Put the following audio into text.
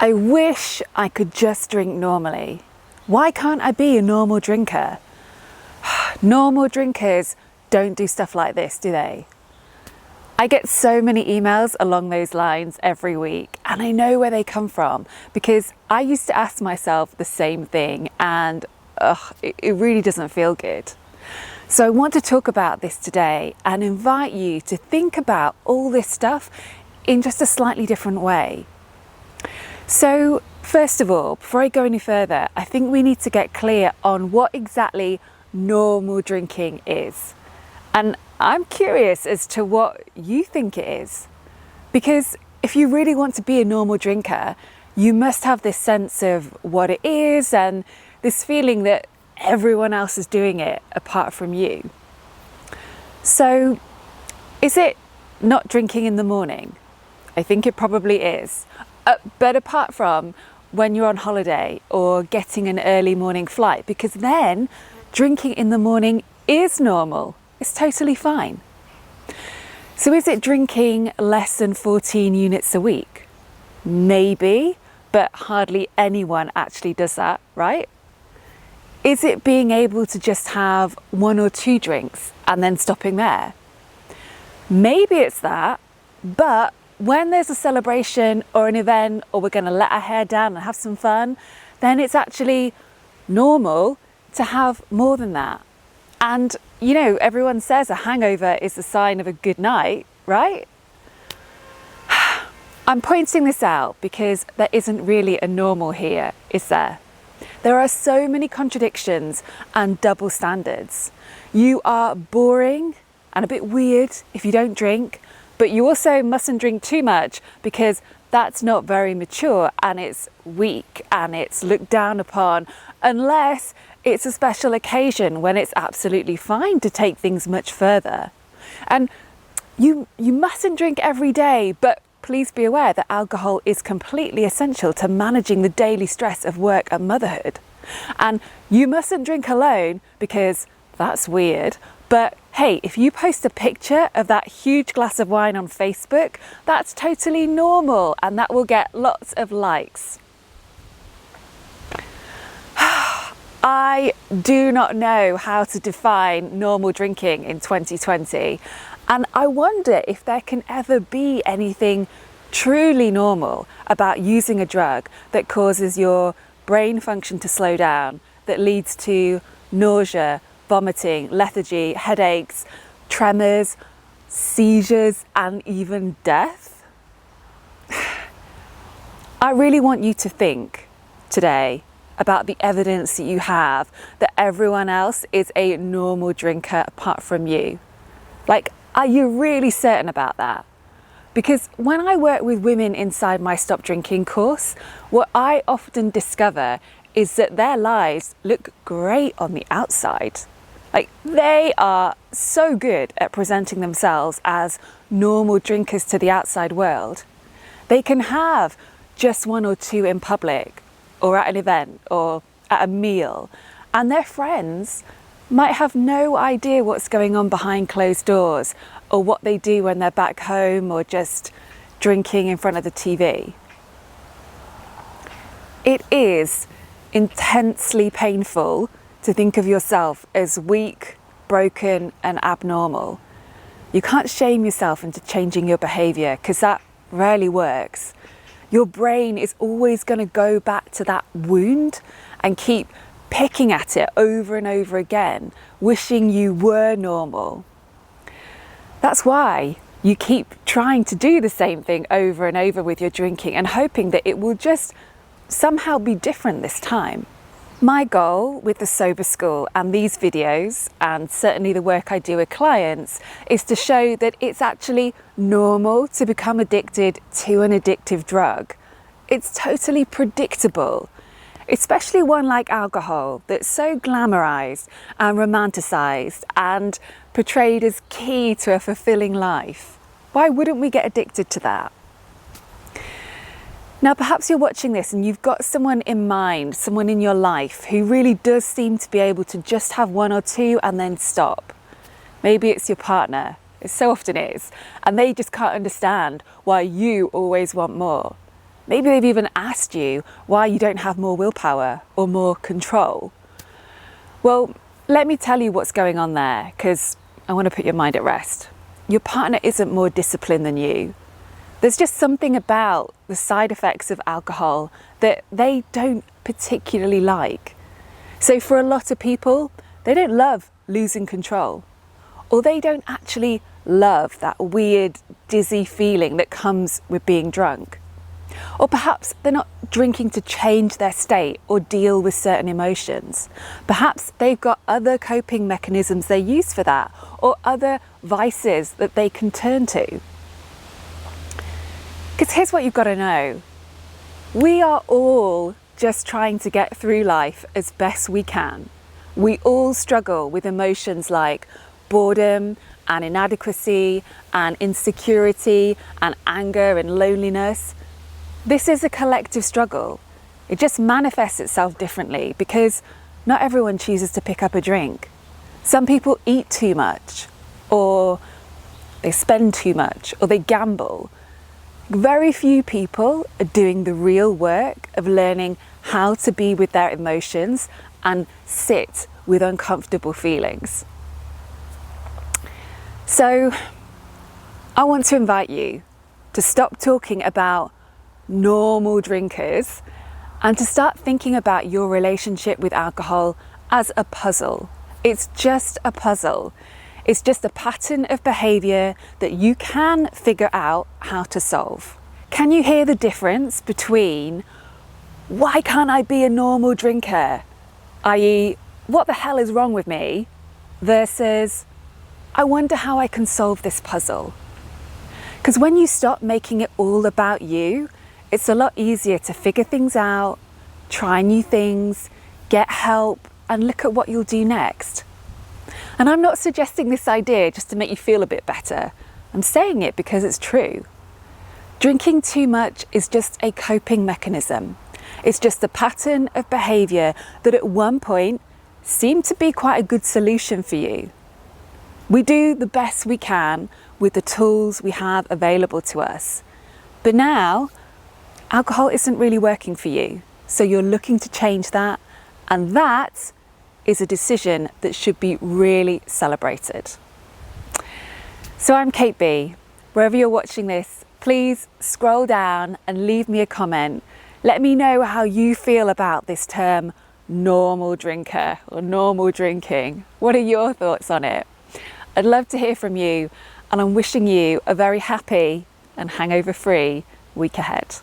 I wish I could just drink normally. Why can't I be a normal drinker? Normal drinkers don't do stuff like this, do they? I get so many emails along those lines every week, and I know where they come from because I used to ask myself the same thing, and it really doesn't feel good. So I want to talk about this today and invite you to think about all this stuff in just a slightly different way. So first of all, before I go any further, I think we need to get clear on what exactly normal drinking is. And I'm curious as to what you think it is. Because if you really want to be a normal drinker, you must have this sense of what it is and this feeling that everyone else is doing it apart from you. So, is it not drinking in the morning? I think it probably is. But apart from when you're on holiday or getting an early morning flight, because then drinking in the morning is normal. It's totally fine. So is it drinking less than 14 units a week? Maybe, but hardly anyone actually does that, right? Is it being able to just have 1 or 2 drinks and then stopping there? Maybe it's that, but when there's a celebration or an event, or we're going to let our hair down and have some fun, then it's actually normal to have more than that. And you know, everyone says a hangover is a sign of a good night, right? I'm pointing this out because there isn't really a normal here, is there? There are so many contradictions and double standards. You are boring and a bit weird if you don't drink, but you also mustn't drink too much because that's not very mature and it's weak and it's looked down upon, unless it's a special occasion when it's absolutely fine to take things much further. And you mustn't drink every day, but please be aware that alcohol is completely essential to managing the daily stress of work and motherhood. And you mustn't drink alone because that's weird. But hey, if you post a picture of that huge glass of wine on Facebook, that's totally normal and that will get lots of likes. I do not know how to define normal drinking in 2020, and I wonder if there can ever be anything truly normal about using a drug that causes your brain function to slow down, that leads to nausea, vomiting, lethargy, headaches, tremors, seizures, and even death. I really want you to think today about the evidence that you have that everyone else is a normal drinker apart from you. Like, are you really certain about that? Because when I work with women inside my Stop Drinking course, what I often discover is that their lives look great on the outside. Like, they are so good at presenting themselves as normal drinkers to the outside world. They can have just 1 or 2 in public, or at an event, or at a meal, and their friends might have no idea what's going on behind closed doors, or what they do when they're back home, or just drinking in front of the TV. It is intensely painful to think of yourself as weak, broken, and abnormal. You can't shame yourself into changing your behaviour because that rarely works. Your brain is always going to go back to that wound and keep picking at it over and over again, wishing you were normal. That's why you keep trying to do the same thing over and over with your drinking and hoping that it will just somehow be different this time. My goal with the Sober School and these videos, and certainly the work I do with clients, is to show that it's actually normal to become addicted to an addictive drug. It's totally predictable, especially one like alcohol that's so glamorized and romanticized and portrayed as key to a fulfilling life. Why wouldn't we get addicted to that? Now, perhaps you're watching this and you've got someone in mind, someone in your life who really does seem to be able to just have 1 or 2 and then stop. Maybe it's your partner, it so often is, and they just can't understand why you always want more. Maybe they've even asked you why you don't have more willpower or more control. Well, let me tell you what's going on there, because I want to put your mind at rest. Your partner isn't more disciplined than you. There's just something about the side effects of alcohol that they don't particularly like. So for a lot of people, they don't love losing control, or they don't actually love that weird, dizzy feeling that comes with being drunk. Or perhaps they're not drinking to change their state or deal with certain emotions. Perhaps they've got other coping mechanisms they use for that, or other vices that they can turn to. Because here's what you've got to know. We are all just trying to get through life as best we can. We all struggle with emotions like boredom and inadequacy and insecurity and anger and loneliness. This is a collective struggle. It just manifests itself differently because not everyone chooses to pick up a drink. Some people eat too much, or they spend too much, or they gamble. Very few people are doing the real work of learning how to be with their emotions and sit with uncomfortable feelings. So I want to invite you to stop talking about normal drinkers and to start thinking about your relationship with alcohol as a puzzle. It's just a puzzle. It's just a pattern of behaviour that you can figure out how to solve. Can you hear the difference between why can't I be a normal drinker, i.e. what the hell is wrong with me, versus I wonder how I can solve this puzzle? Because when you stop making it all about you, it's a lot easier to figure things out, try new things, get help, and look at what you'll do next. And I'm not suggesting this idea just to make you feel a bit better. I'm saying it because it's true. Drinking too much is just a coping mechanism. It's just a pattern of behaviour that at one point seemed to be quite a good solution for you. We do the best we can with the tools we have available to us. But now, alcohol isn't really working for you. So you're looking to change that, and that is a decision that should be really celebrated. So I'm Kate B. Wherever you're watching this, please scroll down and leave me a comment. Let me know how you feel about this term normal drinker or normal drinking. What are your thoughts on it? I'd love to hear from you, and I'm wishing you a very happy and hangover-free week ahead.